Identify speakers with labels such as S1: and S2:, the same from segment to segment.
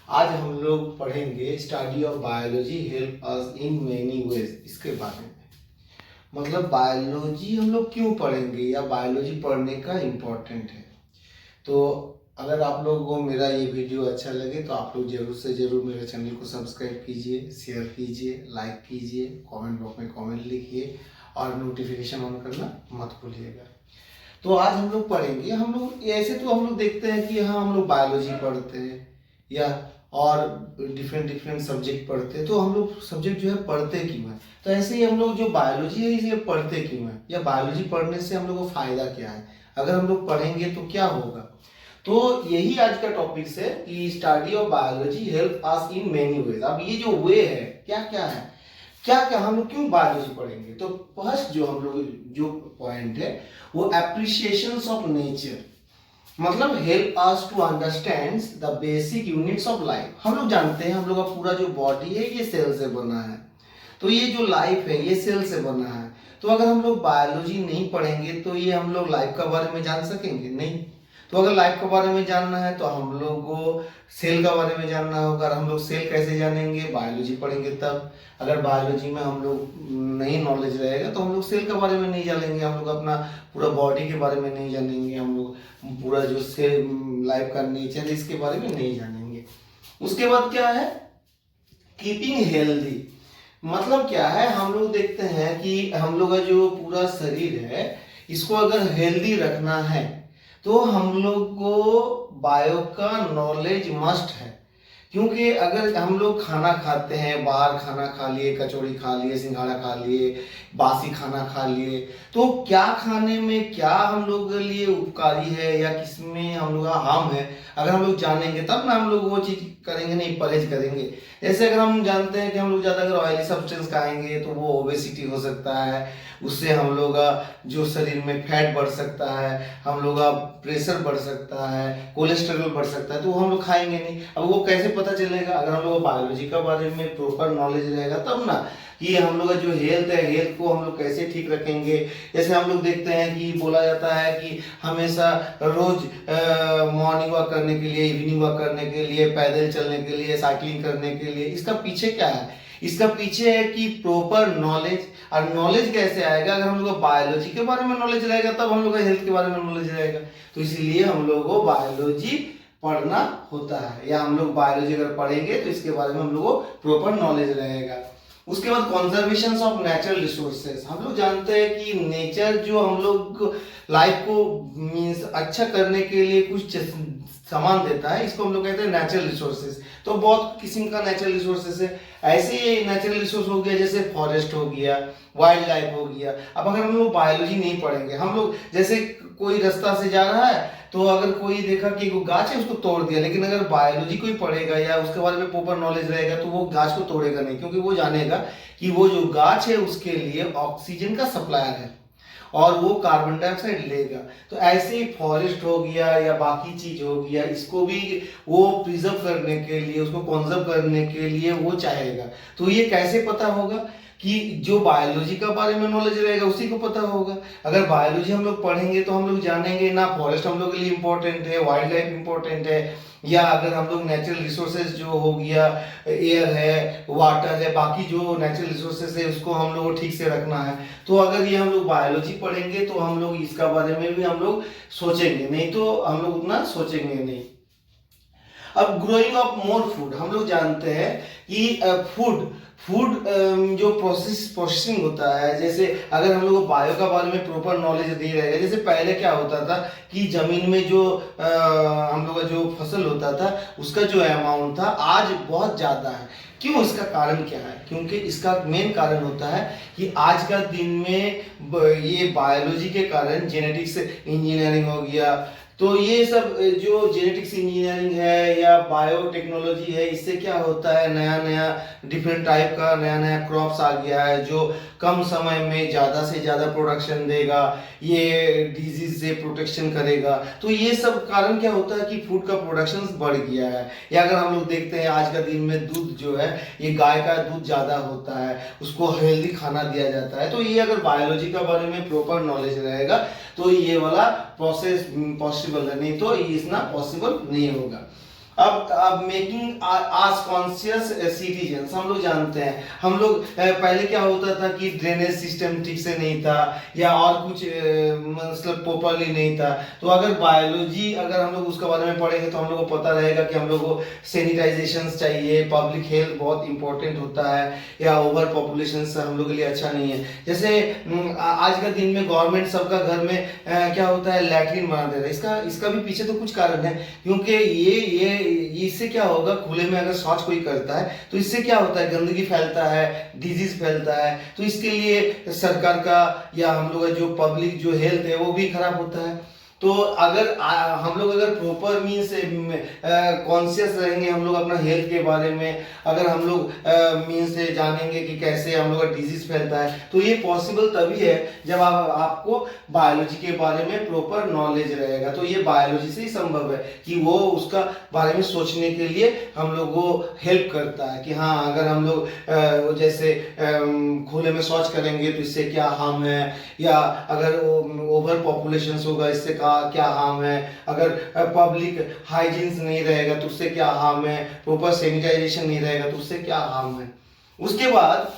S1: आज हम लोग पढ़ेंगे study of biology help us in many ways इसके बारे में। मतलब बायोलॉजी हम लोग क्यों पढ़ेंगे या बायोलॉजी पढ़ने का इम्पोर्टेंट है। तो अगर आप लोगों को मेरा ये वीडियो अच्छा लगे तो आप लोग जरूर से जरूर मेरे चैनल को सब्सक्राइब कीजिए, शेयर कीजिए, लाइक कीजिए, कमेंट बॉक्स में कमेंट लिखिए और नोटिफिकेशन ऑन करना मत भूलिएगा। तो आज हम लोग पढ़ेंगे, हम लोग ऐसे तो हम लोग देखते हैं कि हाँ हम लोग बायोलॉजी पढ़ते हैं या और डिफरेंट डिफरेंट सब्जेक्ट पढ़ते हैं। तो हम लोग सब्जेक्ट जो है पढ़ते क्यों है, तो ऐसे ही हम लोग जो बायोलॉजी है इसे पढ़ते क्यों है या बायोलॉजी पढ़ने से हम लोग को फायदा क्या है, अगर हम लोग पढ़ेंगे तो क्या होगा। तो यही आज का टॉपिक है कि study of biology help us in many ways. अब ये जो वे है क्या क्या है, क्या क्या हम लोग क्यों बायोलॉजी पढ़ेंगे। तो फर्स्ट जो हम लोग जो पॉइंट है वो एप्रिसिएशन ऑफ नेचर, मतलब help us to understand the basic units of life. हम लोग जानते हैं हम लोग का पूरा जो बॉडी है ये सेल से बना है, तो ये जो लाइफ है ये सेल से बना है। तो अगर हम लोग बायोलॉजी नहीं पढ़ेंगे तो ये हम लोग लाइफ का बारे में जान सकेंगे नहीं। तो अगर लाइफ के बारे में जानना है तो हम लोग को सेल का बारे में जानना होगा। हम लोग सेल कैसे जानेंगे, बायोलॉजी पढ़ेंगे तब। अगर बायोलॉजी में हम लोग नहीं नॉलेज रहेगा तो हम लोग सेल के बारे में नहीं जानेंगे, हम लोग अपना पूरा बॉडी के बारे में नहीं जानेंगे, हम लोग पूरा जो सेल लाइफ का नेचर है इसके बारे में नहीं जानेंगे। उसके बाद क्या है, कीपिंग हेल्दी। मतलब क्या है, हम लोग देखते हैं कि हम लोग का जो पूरा शरीर है इसको अगर हेल्दी रखना है तो हम लोग को बायो का नॉलेज मस्ट है। क्योंकि अगर हम लोग खाना खाते हैं, बाहर खाना खा लिए, कचौड़ी खा लिए, सिंघाड़ा खा लिए, बासी खाना खा लिए, तो क्या खाने में क्या हम लोग के लिए उपकारी है या किसमें हम लोग का हार्म है, अगर हम लोग जानेंगे तब ना हम लोग वो चीज़ करेंगे, नहीं परहेज करेंगे। जैसे अगर हम जानते हैं कि हम लोग ज़्यादा अगर ऑयली सब्सटेंस खाएंगे तो वो ओबेसिटी हो सकता है, उससे हम लोग का जो शरीर में फैट बढ़ सकता है, हम लोग का प्रेशर बढ़ सकता है, कोलेस्ट्रॉल बढ़ सकता है, तो वो हम लोग खाएंगे नहीं। अब वो कैसे पता चलेगा, अगर हम लोग को बायोलॉजी के बारे में प्रॉपर नॉलेज रहेगा तब ना कि हम लोग का जो हेल्थ है, हेल्थ को हम लोग कैसे ठीक रखेंगे। जैसे हम लोग देखते हैं कि बोला जाता है कि हमेशा रोज मॉर्निंग वॉक करने के लिए, इवनिंग वॉक करने के लिए, पैदल चलने के लिए, साइकिलिंग करने के लिए। इसका पीछे क्या है, इसका पीछे है कि प्रॉपर नॉलेज। और नॉलेज कैसे आएगा, अगर हम लोग को बायोलॉजी के बारे में नॉलेज रहेगा तब हम लोग का हेल्थ के बारे में नॉलेज रहेगा। तो इसीलिए हम लोग को बायोलॉजी पढ़ना होता है, या हम लोग बायोलॉजी अगर पढ़ेंगे तो इसके बारे में हम लोग को प्रॉपर नॉलेज रहेगा। उसके बाद कंजर्वेशन ऑफ नेचुरल रिसोर्सेज। हम लोग जानते हैं कि नेचर जो हम लोग लाइफ को मीन्स अच्छा करने के लिए कुछ सामान देता है, इसको हम लोग कहते हैं नेचुरल रिसोर्सेज। तो बहुत किस्म का नेचुरल रिसोर्सेज है। ऐसे ही नेचुरल रिसोर्स हो गया जैसे फॉरेस्ट हो गया, वाइल्ड लाइफ हो गया। अब अगर हम लोग बायोलॉजी नहीं पढ़ेंगे, हम लोग जैसे कोई रास्ता से जा रहा है तो अगर कोई देखा कि वो गाछ है उसको तोड़ दिया, लेकिन अगर बायोलॉजी कोई पढ़ेगा या उसके बारे में प्रॉपर नॉलेज रहेगा तो वो गाछ को तोड़ेगा नहीं, क्योंकि वो जानेगा कि वो जो गाछ है उसके लिए ऑक्सीजन का सप्लायर है और वो कार्बन डाइऑक्साइड लेगा। तो ऐसे ही फॉरेस्ट हो गया या बाकी चीज हो गया, इसको भी वो प्रिजर्व करने के लिए, उसको कंजर्व करने के लिए वो चाहेगा। तो ये कैसे पता होगा कि जो बायोलॉजी का बारे में नॉलेज रहेगा उसी को पता होगा। अगर बायोलॉजी हम लोग पढ़ेंगे तो हम लोग जानेंगे ना फॉरेस्ट हम लोग के लिए इंपॉर्टेंट है, वाइल्ड लाइफ इंपॉर्टेंट है, या अगर हम लोग नेचुरल रिसोर्सेज जो हो गया, एयर है, वाटर है, बाकी जो नेचुरल रिसोर्सेज है उसको हम लोग को ठीक से रखना है। तो अगर ये हम लोग बायोलॉजी पढ़ेंगे तो हम लोग इसका बारे में भी हम लोग सोचेंगे, नहीं तो हम लोग उतना सोचेंगे नहीं। अब ग्रोइंग ऑफ मोर फूड, हम लोग जानते हैं कि फूड जो प्रोसेसिंग होता है, जैसे अगर हम लोग बायो का बारे में प्रॉपर नॉलेज दे रहेगा। जैसे पहले क्या होता था कि जमीन में जो हम लोग का जो फसल होता था उसका जो अमाउंट था आज बहुत ज्यादा है। क्यों, इसका कारण क्या है, क्योंकि इसका मेन कारण होता है कि आज का दिन में ये बायोलॉजी के कारण जेनेटिक्स इंजीनियरिंग हो गया। तो ये सब जो जेनेटिक्स इंजीनियरिंग है या बायोटेक्नोलॉजी है, इससे क्या होता है नया नया डिफरेंट टाइप का नया नया क्रॉप्स आ गया है जो कम समय में ज़्यादा से ज़्यादा प्रोडक्शन देगा, ये डिजीज से प्रोटेक्शन करेगा। तो ये सब कारण क्या होता है कि फूड का प्रोडक्शन बढ़ गया है। या अगर हम लोग देखते हैं आज का दिन में दूध जो है ये गाय का दूध ज़्यादा होता है, उसको हेल्दी खाना दिया जाता है। तो ये अगर बायोलॉजी का बारे में प्रॉपर नॉलेज रहेगा तो ये वाला प्रोसेस पॉसिबल है, नहीं तो ये इतना पॉसिबल नहीं होगा। अब मेकिंग आस कॉन्शियस सिटीजन्स, हम लोग जानते हैं, हम लोग पहले क्या होता था कि ड्रेनेज सिस्टम ठीक से नहीं था या और कुछ मतलब प्रॉपरली नहीं था। तो अगर बायोलॉजी अगर हम लोग उसके बारे में पढ़ेंगे तो हम लोग को पता रहेगा कि हम लोग को सैनिटाइजेशन चाहिए, पब्लिक हेल्थ बहुत इंपॉर्टेंट होता है, या ओवर पॉपुलेशन से हम लोग के लिए अच्छा नहीं है। जैसे आज का दिन में गवर्नमेंट सबका घर में क्या होता है, लैट्रिन बना दे रहा है। इसका भी पीछे तो कुछ कारण है, क्योंकि ये इससे क्या होगा, खुले में अगर शौच कोई करता है तो इससे क्या होता है, गंदगी फैलता है, डिजीज फैलता है। तो इसके लिए सरकार का या हम लोग का जो पब्लिक जो हेल्थ है वो भी खराब होता है। तो अगर हम लोग अगर प्रॉपर मीन से कॉन्शियस रहेंगे हम लोग अपना हेल्थ के बारे में, अगर हम लोग मीन से जानेंगे कि कैसे हम लोग का डिजीज फैलता है, तो ये पॉसिबल तभी है जब आपको बायोलॉजी के बारे में प्रॉपर नॉलेज रहेगा। तो ये बायोलॉजी से ही संभव है कि वो उसका बारे में सोचने के लिए हम लोग को हेल्प करता है कि हाँ, अगर हम लोग जैसे खुले में शौच करेंगे तो इससे क्या हार्म है, या अगर ओवर पॉपुलेशन होगा इससे क्या हार्म है, अगर पब्लिक हाइजीन नहीं रहेगा तो उससे क्या हार्म है, प्रॉपर सैनिटाइजेशन नहीं रहेगा तो उससे क्या हार्म है। उसके बाद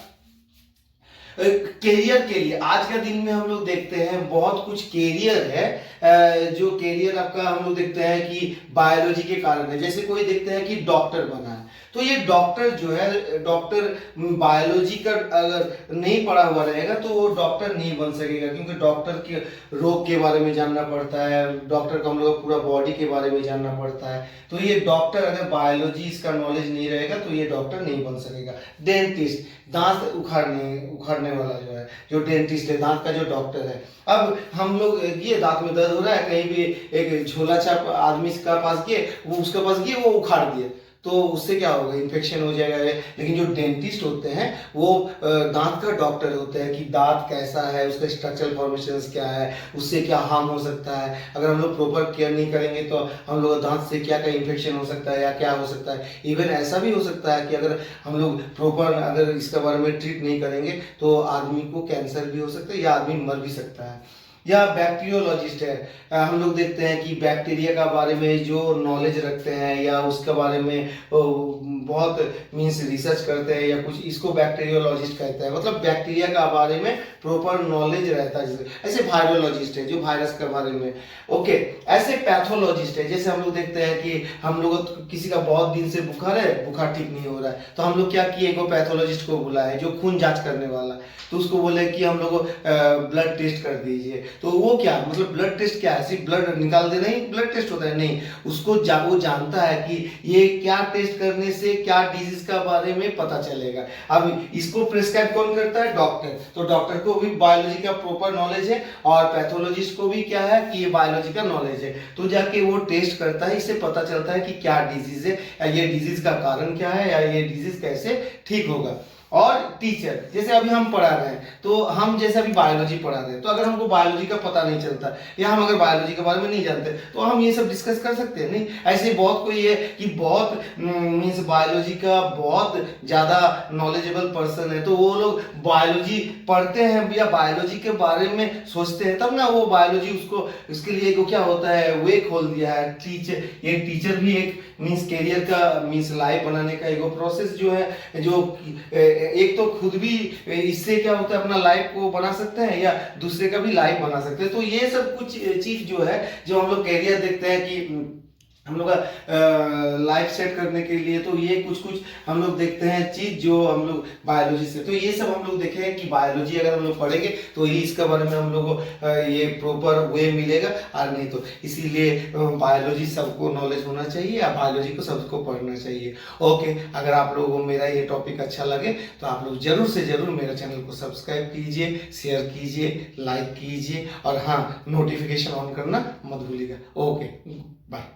S1: कैरियर के लिए आज का दिन में हम लोग देखते हैं बहुत कुछ कैरियर है, जो कैरियर आपका हम लोग देखते हैं कि बायोलॉजी के कारण है। जैसे कोई देखते हैं कि डॉक्टर बना है, तो ये डॉक्टर जो है, डॉक्टर बायोलॉजी का अगर नहीं पढ़ा हुआ रहेगा तो वो डॉक्टर नहीं बन सकेगा, क्योंकि डॉक्टर के रोग के बारे में जानना पड़ता है, डॉक्टर को हम लोग पूरा बॉडी के बारे में जानना पड़ता है। तो ये डॉक्टर अगर बायोलॉजी इसका नॉलेज नहीं रहेगा तो ये डॉक्टर नहीं बन सकेगा। डेंटिस्ट, दांत उखाड़ने वाला जो है, जो डेंटिस्ट है, दांत का जो डॉक्टर है। अब हम लोग ये दांत में दर्द हो रहा है, कहीं भी एक झोला छाप आदमी का पास गए, वो उसके पास गए, वो उखाड़ दिए, तो उससे क्या होगा, इन्फेक्शन हो जाएगा। लेकिन जो डेंटिस्ट होते हैं वो दांत का डॉक्टर होते हैं कि दांत कैसा है, उसका स्ट्रक्चरल फॉर्मेशंस क्या है, उससे क्या हार्म हो सकता है, अगर हम लोग प्रॉपर केयर नहीं करेंगे तो हम लोग दांत से क्या क्या इन्फेक्शन हो सकता है या क्या हो सकता है। इवन ऐसा भी हो सकता है कि अगर हम लोग प्रॉपर अगर इसके बारे में ट्रीट नहीं करेंगे तो आदमी को कैंसर भी हो सकता है या आदमी मर भी सकता है। या बैक्टीरियोलॉजिस्ट है, हम लोग देखते हैं कि बैक्टीरिया का बारे में जो नॉलेज रखते हैं या उसके बारे में बहुत मीन्स रिसर्च करते हैं या कुछ, इसको बैक्टीरियोलॉजिस्ट कहते हैं, मतलब बैक्टीरिया का बारे में प्रॉपर नॉलेज रहता है। ऐसे वायरोलॉजिस्ट है जो वायरस के बारे में, ओके। ऐसे पैथोलॉजिस्ट है, जैसे हम लोग देखते हैं कि हम लोग किसी का बहुत दिन से बुखार है, बुखार ठीक नहीं हो रहा है, तो हम लोग क्या किए, एक पैथोलॉजिस्ट को बुलाए जो खून जांच करने वाला, तो उसको बोले कि हम लोग ब्लड टेस्ट कर दीजिए। तो वो क्या मतलब ब्लड टेस्ट क्या है, सिर्फ ब्लड निकाल देना ही ब्लड टेस्ट होता है? नहीं, उसको वो जानता है कि ये क्या टेस्ट करने से क्या डिजीज का बारे में पता चलेगा। अब इसको प्रिस्क्राइब कौन करता है? डॉक्टर। तो डॉक्टर को भी बायोलॉजी का प्रॉपर नॉलेज है और पैथोलॉजिस्ट को भी क्या है कि ये बायोलॉजी का नॉलेज है, तो जाके वो टेस्ट करता है, इससे पता चलता है कि क्या डिजीज है या ये डिजीज का कारण क्या है या ये डिजीज कैसे ठीक होगा। और टीचर, जैसे अभी हम पढ़ा रहे हैं, तो हम जैसे अभी बायोलॉजी पढ़ा रहे हैं, तो अगर हमको बायोलॉजी का पता नहीं चलता या हम अगर बायोलॉजी के बारे में नहीं जानते तो हम ये सब डिस्कस कर सकते हैं? नहीं। ऐसे बहुत कोई है कि बहुत मीन्स बायोलॉजी का बहुत ज़्यादा नॉलेजेबल पर्सन है, तो वो लोग बायोलॉजी पढ़ते हैं या बायोलॉजी के बारे में सोचते हैं, तब ना वो बायोलॉजी उसको उसके लिए को क्या होता है, वे खोल दिया है। टीचर, ये टीचर भी एक मीन्स कैरियर का मीन्स लाइफ बनाने का एक प्रोसेस जो है, जो एक तो खुद भी इससे क्या होता है अपना लाइफ को बना सकते हैं या दूसरे का भी लाइफ बना सकते हैं। तो ये सब कुछ चीज जो है, जो हम लोग कैरियर देखते हैं कि हम लोग का लाइफ सेट करने के लिए, तो ये कुछ कुछ हम लोग देखते हैं चीज जो हम लोग बायोलॉजी से, तो ये सब हम लोग देखे हैं कि बायोलॉजी अगर हम लोग पढ़ेंगे तो ये इसके बारे में हम लोग को ये प्रॉपर वे मिलेगा, और नहीं तो इसीलिए बायोलॉजी सबको नॉलेज होना चाहिए या बायोलॉजी को सबको पढ़ना चाहिए। ओके, अगर आप लोगों को मेरा ये टॉपिक अच्छा लगे तो आप लोग जरूर से जरूर मेरे चैनल को सब्सक्राइब कीजिए, शेयर कीजिए, लाइक कीजिए, और हाँ, नोटिफिकेशन ऑन करना मत भूलिएगा। Okay, bye.